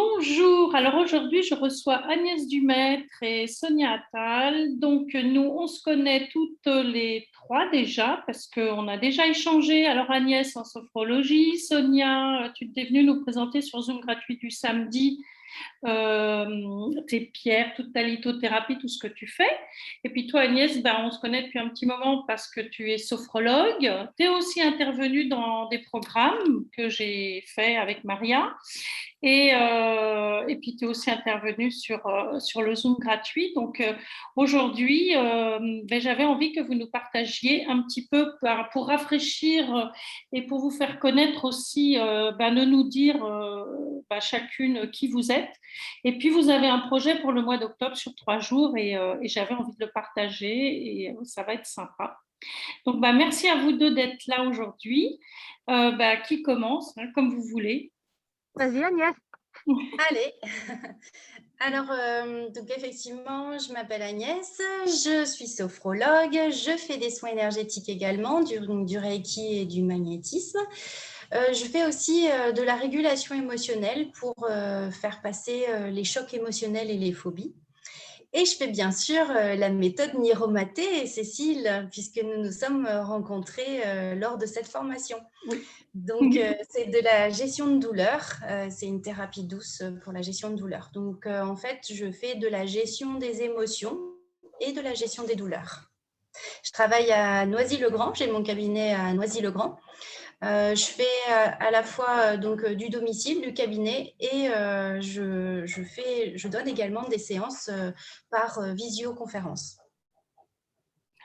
Bonjour, alors aujourd'hui je reçois Agnès Dumaître et Sonia Attal. Donc nous on se connaît toutes les trois déjà parce qu'on a déjà échangé. Alors Agnès en sophrologie, Sonia tu t'es venue nous présenter sur Zoom gratuit du samedi tes pierres, toute ta lithothérapie, tout ce que tu fais. Et puis toi, Agnès, ben, on se connaît depuis un petit moment parce que tu es sophrologue. Tu es aussi intervenue dans des programmes que j'ai fait avec Maria. Et puis, tu es aussi intervenue sur le Zoom gratuit. Donc, aujourd'hui, ben, j'avais envie que vous nous partagiez un petit peu pour rafraîchir et pour vous faire connaître aussi, ben, de nous dire ben, chacune qui vous êtes. Et puis, vous avez un projet pour le mois d'octobre sur 3 jours et j'avais envie de le partager et ça va être sympa. Donc, ben, merci à vous deux d'être là aujourd'hui. Ben, qui commence, hein, comme vous voulez. Vas-y Agnès. Allez, alors donc effectivement, je m'appelle Agnès, je suis sophrologue, je fais des soins énergétiques également, du Reiki et du magnétisme. Je fais aussi de la régulation émotionnelle pour faire passer les chocs émotionnels et les phobies. Et je fais bien sûr la méthode Niromaté et Cécile, puisque nous nous sommes rencontrés lors de cette formation. Oui. Donc, c'est de la gestion de douleur. C'est une thérapie douce pour la gestion de douleur. Donc, en fait, je fais de la gestion des émotions et de la gestion des douleurs. Je travaille à Noisy-le-Grand. J'ai mon cabinet à Noisy-le-Grand. Je fais à la fois donc, du domicile, du cabinet et je donne également des séances par visioconférence.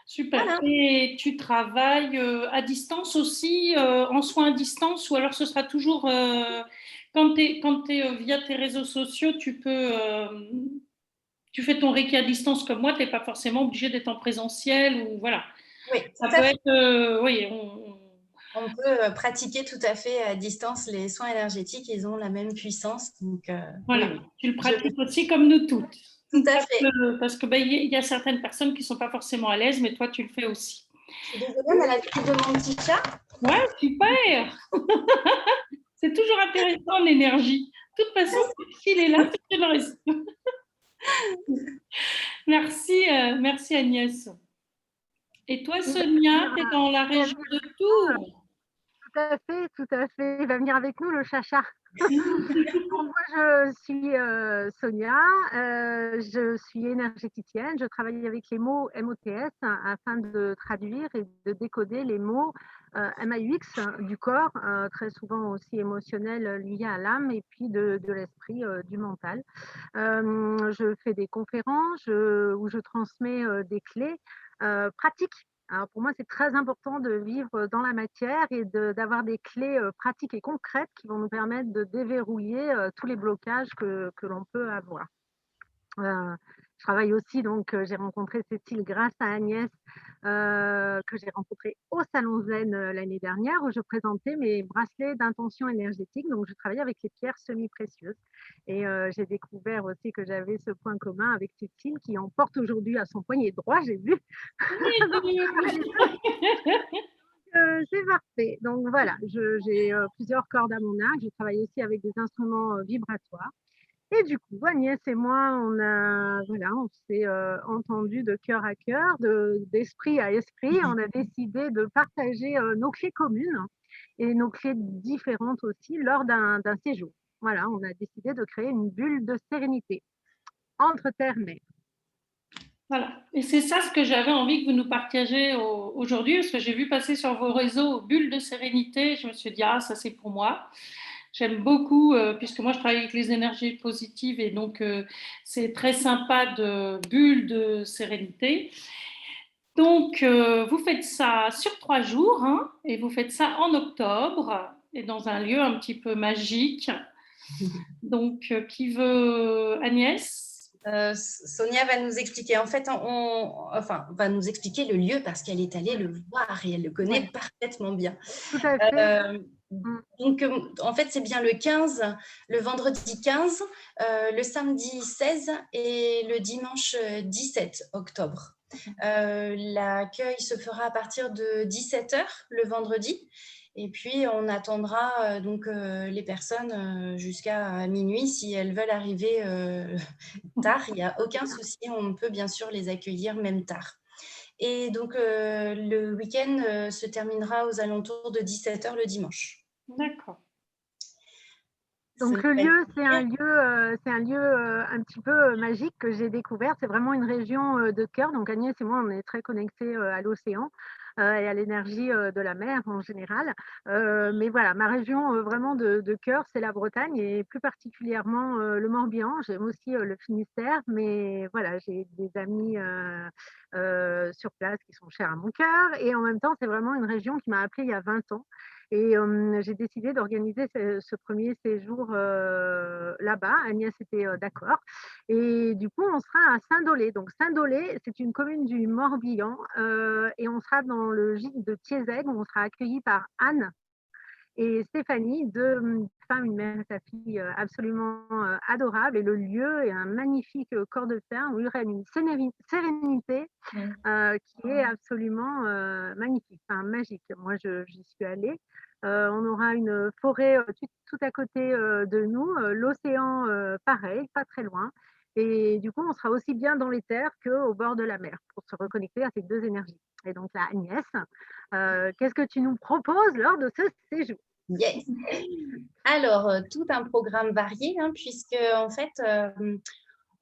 Super. Voilà. Et tu travailles à distance aussi, en soins à distance, ou alors ce sera toujours, quand tu es, via tes réseaux sociaux, tu fais ton Reiki à distance comme moi, tu n'es pas forcément obligé d'être en présentiel, ou voilà. Oui, Ça tout peut à fait. être, oui, On peut pratiquer tout à fait à distance les soins énergétiques, ils ont la même puissance. Donc, voilà. oui, Tu le pratiques aussi comme nous toutes. tout à fait. Parce que ben, y a certaines personnes qui ne sont pas forcément à l'aise, mais toi, tu le fais aussi. Je suis désolée, on a la visite de mon petit chat. Ouais, super. C'est toujours intéressant l'énergie. De toute façon, s'il est là, c'est qu'il reste. Merci, merci Agnès. Et toi, Sonia, tu es dans la région de Tours. Tout à fait. Il va venir avec nous le chacha. Donc, moi, je suis Sonia, je suis énergéticienne, je travaille avec les mots MOTS afin de traduire et de décoder les mots MAUX du corps, très souvent aussi émotionnels liés à l'âme et puis de l'esprit, du mental. Je fais des conférences où je transmets des clés pratiques. Alors pour moi, c'est très important de vivre dans la matière et d'avoir des clés pratiques et concrètes qui vont nous permettre de déverrouiller tous les blocages que l'on peut avoir. Je travaille aussi, donc j'ai rencontré Cécile grâce à Agnès, que j'ai rencontrée au Salon Zen l'année dernière, où je présentais mes bracelets d'intention énergétique. Donc je travaillais avec les pierres semi-précieuses. Et j'ai découvert aussi que j'avais ce point commun avec Cécile, qui en porte aujourd'hui à son poignet droit, j'ai vu. C'est parfait. Donc voilà, j'ai plusieurs cordes à mon arc. Je travaille aussi avec des instruments vibratoires. Et du coup, Agnès et moi, on s'est entendu de cœur à cœur, d'esprit à esprit. On a décidé de partager nos clés communes et nos clés différentes aussi lors d'un séjour. Voilà, on a décidé de créer une bulle de sérénité entre terre et mer. Voilà. Et c'est ça ce que j'avais envie que vous nous partagiez aujourd'hui, parce que j'ai vu passer sur vos réseaux bulles de sérénité. Je me suis dit, ah, ça c'est pour moi. J'aime beaucoup, puisque moi je travaille avec les énergies positives et donc c'est très sympa de bulles de sérénité. Donc vous faites ça sur 3 jours, hein, et vous faites ça en octobre et dans un lieu un petit peu magique. Donc qui veut Agnès? Sonia va nous expliquer. En fait, va nous expliquer le lieu parce qu'elle est allée le voir et elle le connaît parfaitement bien. Tout à fait. Donc, en fait, c'est bien le 15, le vendredi 15, le samedi 16 et le dimanche 17 octobre. L'accueil se fera à partir de 17h le vendredi Et puis, on attendra les personnes jusqu'à minuit. Si elles veulent arriver tard, il n'y a aucun souci. On peut bien sûr les accueillir même tard. Et donc, le week-end se terminera aux alentours de 17h le dimanche. D'accord. Donc le lieu, c'est un lieu un petit peu magique que j'ai découvert. C'est vraiment une région de cœur. Donc Agnès et moi, on est très connectés à l'océan et à l'énergie de la mer en général. Mais voilà, ma région vraiment de cœur, c'est la Bretagne et plus particulièrement le Morbihan. J'aime aussi le Finistère, mais voilà, j'ai des amis sur place qui sont chers à mon cœur. Et en même temps, c'est vraiment une région qui m'a appelée il y a 20 ans. Et j'ai décidé d'organiser ce premier séjour là-bas. Agnès était d'accord. Et du coup, on sera à Saint-Dolé. Donc, Saint-Dolé, c'est une commune du Morbihan. Et on sera dans le gîte de Thiézègue, où on sera accueillis par Anne et Stéphanie, deux femmes, une mère et sa fille absolument adorables. Et le lieu est un magnifique corps de ferme où il y aurait une sérénité qui est absolument magnifique, enfin magique. Moi, j'y suis allée. On aura une forêt tout à côté de nous, l'océan pareil, pas très loin. Et du coup, on sera aussi bien dans les terres qu'au bord de la mer pour se reconnecter à ces deux énergies. Et donc là, Agnès, qu'est-ce que tu nous proposes lors de ce séjour? Yes. Alors, tout un programme varié, hein, puisque en fait,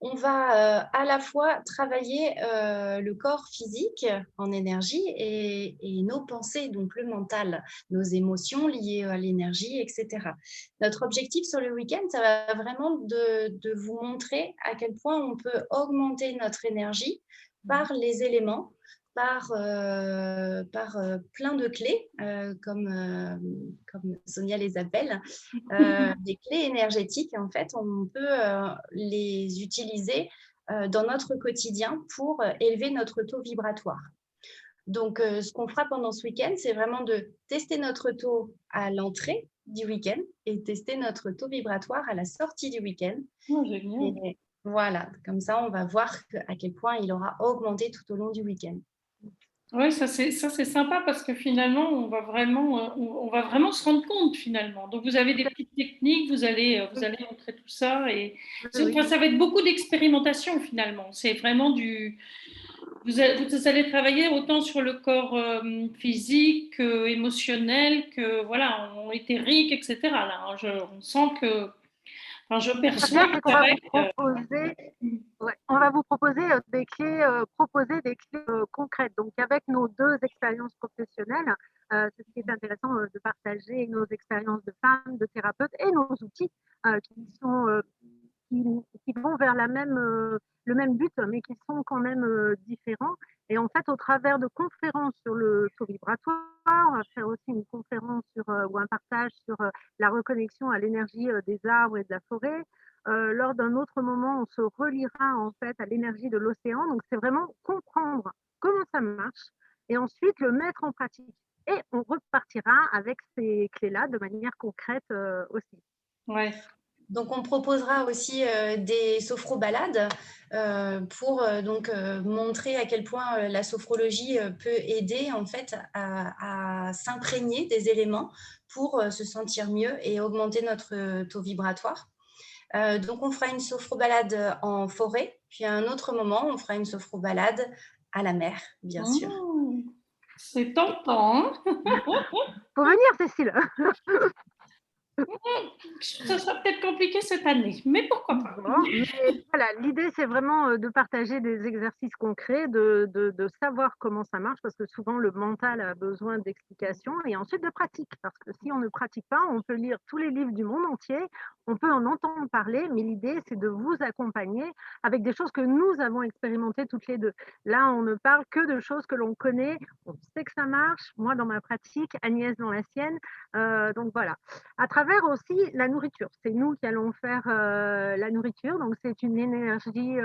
on va à la fois travailler le corps physique en énergie et nos pensées, donc le mental, nos émotions liées à l'énergie, etc. Notre objectif sur le week-end, ça va vraiment de vous montrer à quel point on peut augmenter notre énergie par les éléments, par plein de clés, comme Sonia les appelle, des clés énergétiques. En fait, on peut les utiliser dans notre quotidien pour élever notre taux vibratoire. Donc, ce qu'on fera pendant ce week-end, c'est vraiment de tester notre taux à l'entrée du week-end et tester notre taux vibratoire à la sortie du week-end. Oh, génial. Et voilà, comme ça, on va voir à quel point il aura augmenté tout au long du week-end. Oui, ça c'est sympa parce que finalement, on va vraiment se rendre compte finalement. Donc, vous avez des petites techniques, vous allez montrer tout ça. Et Oui. ça va être beaucoup d'expérimentation finalement. C'est vraiment vous allez travailler autant sur le corps physique, émotionnel, que voilà, éthérique, etc. Là, hein. On sent que, enfin, je perçois que ça va être. On va vous proposer des clés, concrètes. Donc, avec nos deux expériences professionnelles, c'est ce qui est intéressant de partager nos expériences de femmes, de thérapeutes et nos outils qui sont qui vont vers le même but, mais qui sont quand même différents. Et en fait, au travers de conférences sur le taux vibratoire, on va faire aussi une conférence ou un partage sur la reconnexion à l'énergie des arbres et de la forêt. Lors d'un autre moment, on se reliera en fait à l'énergie de l'océan. Donc, c'est vraiment comprendre comment ça marche et ensuite le mettre en pratique. Et on repartira avec ces clés-là de manière concrète aussi. Ouais. Donc, on proposera aussi des sophrobalades pour montrer à quel point la sophrologie peut aider en fait à s'imprégner des éléments pour se sentir mieux et augmenter notre taux vibratoire. Donc, on fera une sophrobalade en forêt, puis à un autre moment, on fera une sophrobalade à la mer, bien sûr. C'est tentant, hein? Faut venir, Cécile. Ça sera peut-être compliqué cette année, mais pourquoi pas? Bon, mais voilà, l'idée, c'est vraiment de partager des exercices concrets, de savoir comment ça marche, parce que souvent, le mental a besoin d'explications et ensuite de pratique. Parce que si on ne pratique pas, on peut lire tous les livres du monde entier, on peut en entendre parler, mais l'idée, c'est de vous accompagner avec des choses que nous avons expérimentées toutes les deux. Là, on ne parle que de choses que l'on connaît, on sait que ça marche, moi dans ma pratique, Agnès dans la sienne. Donc voilà. À travers aussi la nourriture. C'est nous qui allons faire la nourriture. Donc c'est une énergie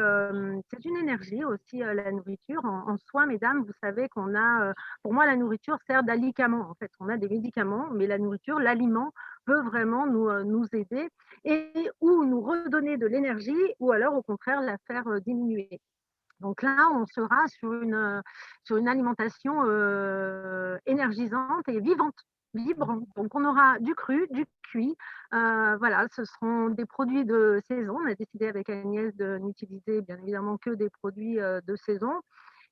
aussi la nourriture. En soi, mesdames, vous savez qu'on a, pour moi, la nourriture sert d'alicament. En fait, on a des médicaments, mais la nourriture, l'aliment peut vraiment nous aider et ou nous redonner de l'énergie ou alors au contraire la faire diminuer. Donc là, on sera sur une alimentation énergisante et vivante. vibrant. Donc, on aura du cru, du cuit. Voilà, ce seront des produits de saison. On a décidé avec Agnès de n'utiliser bien évidemment que des produits de saison.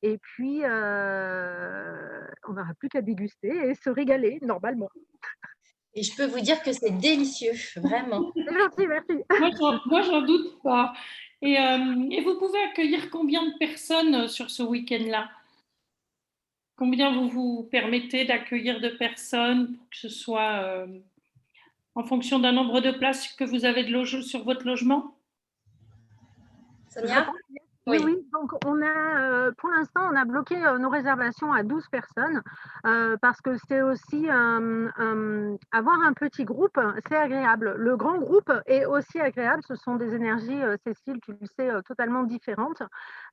Et puis, on n'aura plus qu'à déguster et se régaler normalement. Et je peux vous dire que c'est délicieux, vraiment. C'est gentil, merci. Moi, j'en doute pas. Et vous pouvez accueillir combien de personnes sur ce week-end-là? Combien vous vous permettez d'accueillir de personnes pour que ce soit en fonction d'un nombre de places que vous avez sur votre logement? Sonia? Oui, oui. Donc, pour l'instant, on a bloqué nos réservations à 12 personnes parce que c'est aussi avoir un petit groupe, c'est agréable. Le grand groupe est aussi agréable. Ce sont des énergies, Cécile, tu le sais, totalement différentes.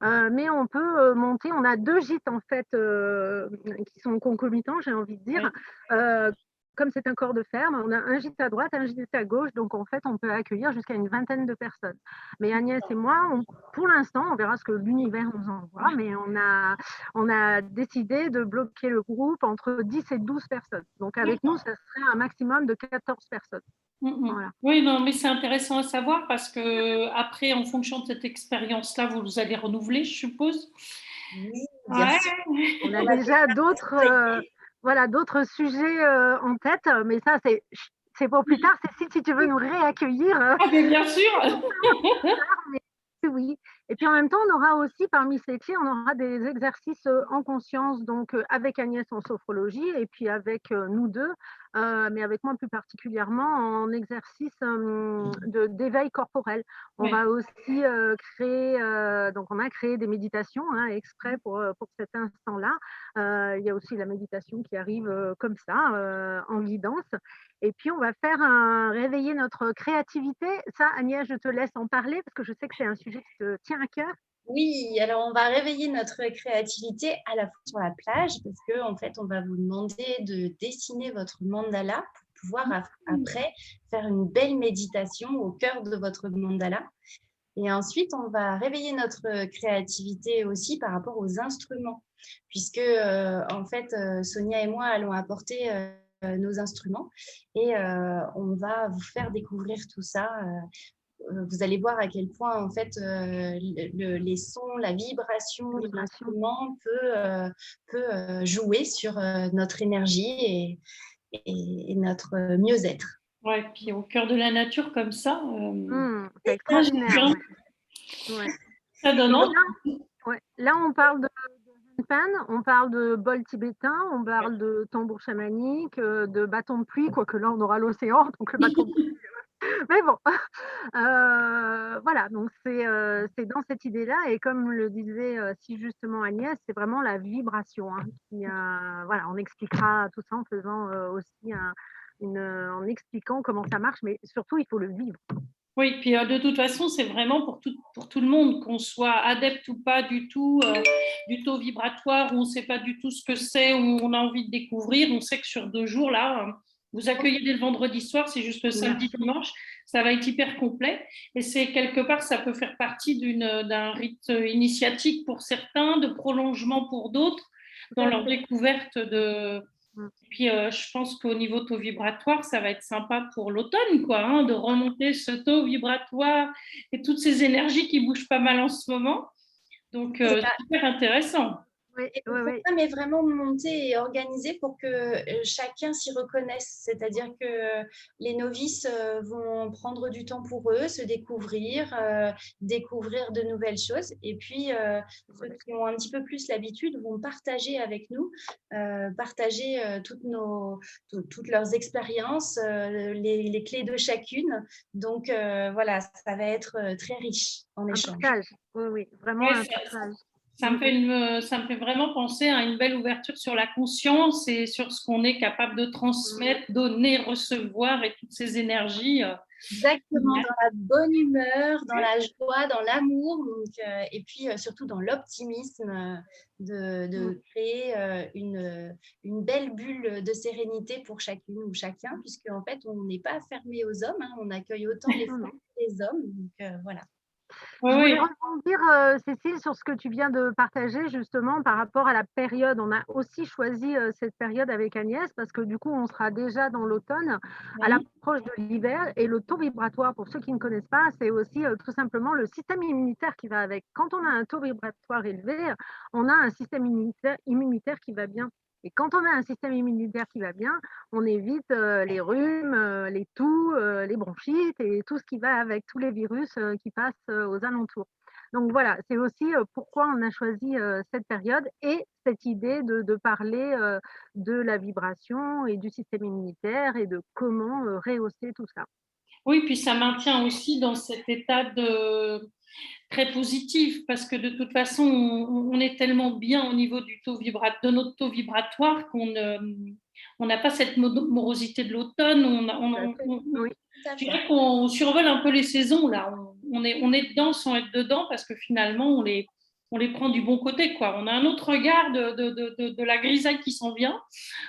Mais on peut monter. On a 2 gîtes en fait qui sont concomitants, j'ai envie de dire. Comme c'est un corps de ferme, on a un gîte à droite, un gîte à gauche, donc en fait, on peut accueillir jusqu'à une vingtaine de personnes. Mais Agnès et moi, pour l'instant, on verra ce que l'univers nous envoie, mais on a décidé de bloquer le groupe entre 10 et 12 personnes. Donc avec nous, ça serait un maximum de 14 personnes. Voilà. Oui, non, mais c'est intéressant à savoir parce que après, en fonction de cette expérience-là, vous allez renouveler, je suppose. Oui, bien sûr. On a déjà d'autres sujets en tête, mais ça, c'est pour plus tard. Cécile, si tu veux nous réaccueillir. Ah, mais bien sûr. Oui. Et puis en même temps, on aura aussi parmi ces clés, on aura des exercices en conscience, donc avec Agnès en sophrologie et puis avec nous deux, mais avec moi plus particulièrement en exercice d'éveil corporel. On va aussi créer, donc on a créé des méditations exprès pour cet instant-là. Il y a aussi la méditation qui arrive comme ça, en guidance. Et puis, on va réveiller notre créativité. Ça, Agnès, je te laisse en parler parce que je sais que c'est un sujet qui te tient à cœur. Oui, alors on va réveiller notre créativité à la fois sur la plage parce que en fait, on va vous demander de dessiner votre mandala pour pouvoir après faire une belle méditation au cœur de votre mandala. Et ensuite, on va réveiller notre créativité aussi par rapport aux instruments, puisque en fait, Sonia et moi allons apporter nos instruments et on va vous faire découvrir tout ça. Vous allez voir à quel point en fait les sons, la vibration de l'instrument peut jouer sur notre énergie et notre mieux-être. Ouais, puis au cœur de la nature comme ça, c'est extraordinaire. Ça donne envie. Là, on parle de pan, on parle de bol tibétain, on parle de tambour chamanique, de bâton de pluie, quoique là, on aura l'océan, donc le bâton de pluie. Mais bon, voilà, donc c'est dans cette idée-là, et comme le disait si justement Agnès, c'est vraiment la vibration. Voilà, on expliquera tout ça en faisant aussi en expliquant comment ça marche, mais surtout, il faut le vivre. Oui, puis de toute façon, c'est vraiment pour tout le monde, qu'on soit adepte ou pas du tout du taux vibratoire, où on ne sait pas du tout ce que c'est, où on a envie de découvrir. On sait que sur 2 jours, là, vous accueillez dès le vendredi soir, c'est juste le samedi, dimanche, ça va être hyper complet. Et c'est quelque part, ça peut faire partie d'un rite initiatique pour certains, de prolongement pour d'autres, dans leur découverte de... Et puis, je pense qu'au niveau taux vibratoire, ça va être sympa pour l'automne, quoi, de remonter ce taux vibratoire et toutes ces énergies qui bougent pas mal en ce moment. Donc, super intéressant. Et le programme est vraiment monté et organisé pour que chacun s'y reconnaisse. C'est-à-dire que les novices vont prendre du temps pour eux, se découvrir, découvrir de nouvelles choses. Et puis, ceux qui ont un petit peu plus l'habitude vont partager avec nous, partager toutes leurs expériences, les clés de chacune. Donc, voilà, ça va être très riche en échange. Oui, vraiment un partage. Ça me fait vraiment penser à une belle ouverture sur la conscience et sur ce qu'on est capable de transmettre, donner, recevoir et toutes ces énergies. Exactement, dans la bonne humeur, dans la joie, dans l'amour, et puis surtout dans l'optimisme de créer une belle bulle de sérénité pour chacune ou chacun, puisque en fait, on n'est pas fermé aux hommes, on accueille autant les femmes que les hommes. Donc, voilà. Oui, Je voulais oui. rebondir, Cécile, sur ce que tu viens de partager justement par rapport à la période. On a aussi choisi, cette période avec Agnès parce que du coup, on sera déjà dans l'automne, à Mhm. l'approche de l'hiver et le taux vibratoire, pour ceux qui ne connaissent pas, c'est aussi, tout simplement le système immunitaire qui va avec. Quand on a un taux vibratoire élevé, on a un système immunitaire qui va bien et quand on a un système immunitaire qui va bien, on évite, les rhumes, les toux, les bronchites et tout ce qui va avec, tous les virus, qui passent, aux alentours. Donc voilà, c'est aussi, pourquoi on a choisi, cette période et cette idée de parler, de la vibration et du système immunitaire et de comment, rehausser tout ça. Oui, puis ça maintient aussi dans cet état de très positif parce que de toute façon, on est tellement bien au niveau du de notre taux vibratoire on n'a pas cette morosité de l'automne. Tout à fait. Oui, Tout à Je fait. dirais qu'on survole un peu les saisons là. On est dedans sans être dedans parce que finalement, on les prend du bon côté, quoi. On a un autre regard de la grisaille qui s'en vient.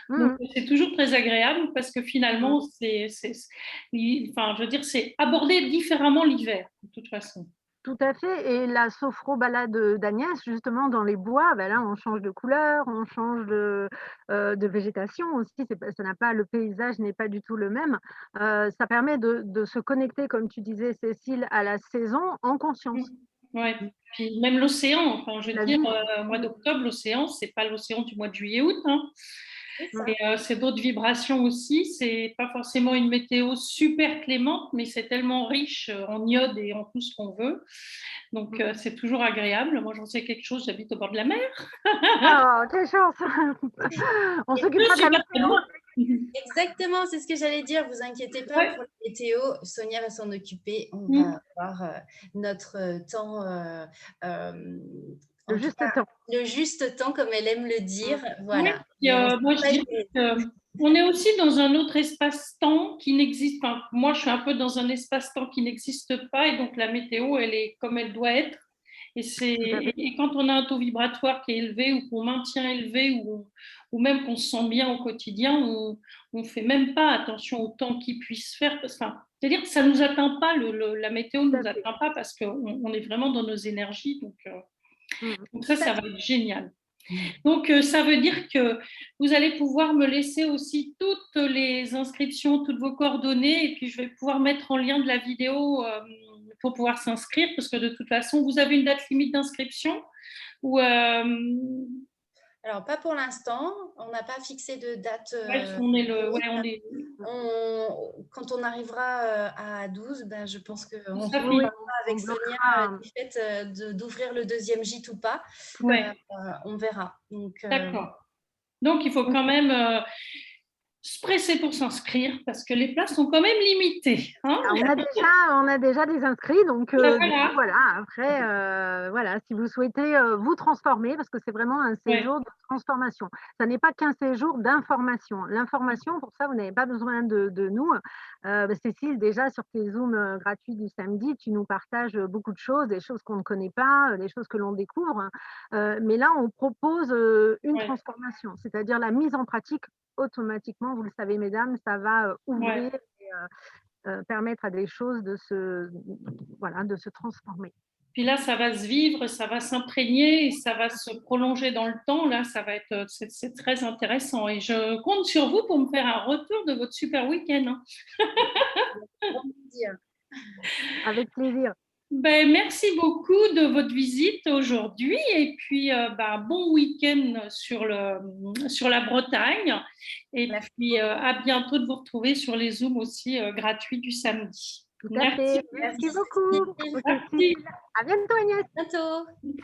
Donc, mmh. c'est toujours très agréable parce que finalement, enfin, je veux dire, c'est aborder différemment l'hiver, de toute façon. Tout à fait et la sophro-balade, d'Agnès justement dans les bois, bah, là on change de couleur, on change de végétation aussi, c'est pas ça n'a pas le paysage n'est pas du tout le même. Ça permet de se connecter comme tu disais Cécile à la saison en conscience. Ouais. Puis même l'océan, enfin, je veux La dire, vivre. au mois d'octobre, l'océan, c'est pas l'océan du mois de juillet-août, hein. C'est Mmh. ça. Et c'est d'autres vibrations aussi. C'est pas forcément une météo super clémente, mais c'est tellement riche en iode et en tout ce qu'on veut. Donc, c'est toujours agréable. Moi, j'en sais quelque chose, j'habite au bord de la mer. Oh, quelle chance! On Et Je s'occupera de suis la pas très météo. loin. exactement, c'est ce que j'allais dire. Vous inquiétez pas Ouais. pour la météo. Sonia va s'en occuper. On Mm. va avoir notre temps, Le en tout juste cas, temps. le juste temps, comme elle aime le Mmh. dire. Oui, Voilà. puis, Et on se moi je partage dirais les- qu'on est aussi dans un autre espace-temps qui n'existe pas. Enfin, moi, je suis un peu dans un espace-temps qui n'existe pas et donc la météo, elle est comme elle doit être. Tout à fait. Et quand on a un taux vibratoire qui est élevé ou qu'on maintient élevé ou même qu'on se sent bien au quotidien, on ne fait même pas attention au temps qu'il puisse faire. Enfin, c'est-à-dire que ça ne nous atteint pas, la météo ne Tout à nous fait. atteint pas parce qu'on est vraiment dans nos énergies. Mmh. Donc tout à ça va être génial. fait. Donc, ça veut dire que vous allez pouvoir me laisser aussi toutes les inscriptions, toutes vos coordonnées, et puis je vais pouvoir mettre en lien de la vidéo pour pouvoir s'inscrire, parce que de toute façon, vous avez une date limite d'inscription ou Alors, pas pour l'instant. On n'a pas fixé de date bref, on est le, ouais, limite. on est, Quand on arrivera à 12, ben, je pense qu'on ça Oui, fait, oui, fera avec on Sonia bloquera, du fait d'ouvrir le deuxième gîte ou pas. tout à ouais, fait. On verra. Donc, d'accord. Donc, il faut quand même se presser pour s'inscrire, parce que les places sont quand même limitées, hein. Ah, on a déjà des inscrits, donc Ben du coup, voilà, voilà, après, voilà, si vous souhaitez, vous transformer, parce que c'est vraiment un ouais. séjour de transformation. Ça n'est pas qu'un séjour d'information. L'information, pour ça, vous n'avez pas besoin de nous. Cécile, déjà sur tes Zooms, gratuits du samedi, tu nous partages, beaucoup de choses, des choses qu'on ne connaît pas, des choses que l'on découvre. Mais là, on propose, une Ouais, transformation, c'est-à-dire la mise en pratique automatiquement, vous le savez mesdames, ça va, ouais. ouvrir et permettre à des choses voilà, de se transformer. Puis là, ça va se vivre, ça va s'imprégner et ça va se prolonger dans le temps. Là, ça va être, c'est très intéressant. Et je compte sur vous pour me faire un retour de votre super week-end, hein. Avec plaisir. Ben, merci beaucoup de votre visite aujourd'hui et puis ben, bon week-end sur la Bretagne et Merci puis beaucoup. à bientôt de vous retrouver sur les Zooms aussi gratuits du samedi. Tout à Merci. fait. Merci Merci, beaucoup, Cécile. Cécile. Merci. À bientôt, Agnès. À bientôt.